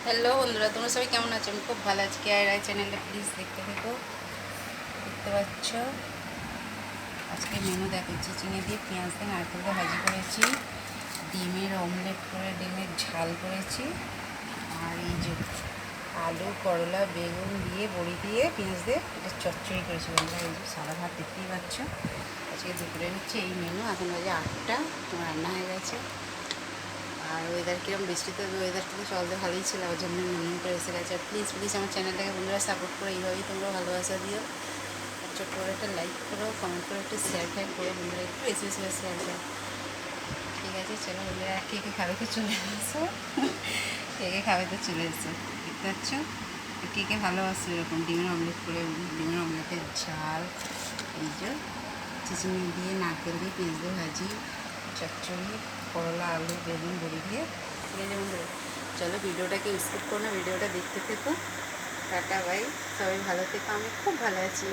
Hello বন্ধুরা, তোমরা সবাই কেমন আছো? আমি খুব ভালো আছি। কে আর চ্যানেলটা প্লিজ দেখতে থেকো। দেখতে পাচ্ছ আজকে মেনু দেখো, চিচিঙে দিয়ে পেঁয়াজ দিয়ে নারকেল দিয়ে ভাজি করেছি, ডিমের অমলেট করে ডিমের ঝাল করেছি, আর এই যে আলু করলা বেগুন দিয়ে বড়ি দিয়ে পেঁয়াজ দিয়ে এটা চচ্চড়ি করেছি বন্ধুরা। এই যে সাদা ভাত দেখতেই পাচ্ছ। আজকে দুপুরে হচ্ছে এই মেনু। এখন বাজে 8টা, তোমার রান্না হয়ে গেছে। আর ওয়েদার কীরকম, বৃষ্টিতে ওয়েদার কিন্তু চলতে ভালোই ছিল, ওর জন্য মেনুটা এসে গেছে। প্লিজ প্লিজ আমার চ্যানেলটাকে বন্ধুরা সাপোর্ট করে এইভাবেই তোমরা ভালোবাসা দিও। আর ছোট্ট করে একটা লাইক করো, কমেন্ট করে একটু শেয়ার করো বন্ধুরা, একটু বেশি বেশি করে শেয়ার করো। ঠিক আছে, চলো বন্ধুরা, কে কে খাবে তো চলে এসো। কে কে খাবে তো চলে এসো। দেখতে পাচ্ছ কে কে ভালোবাসো এরকম ডিমের অমলেট করে, ডিমের অমলেটের ঝাল, এই যে চিচিঙে দিয়ে নারকেল দিয়ে পেঁয়াজ দিয়ে ভাজি, চচ্চড়ি, করলা আলু বেগুন বড়ি দিয়ে। ঠিক আছে বন্ধুরা, চলো ভিডিওটাকে স্কিপ করো না, ভিডিওটা দেখতে থেকো। টাটা বাই, সবাই ভালো থেকো, আমি খুব ভালো আছি।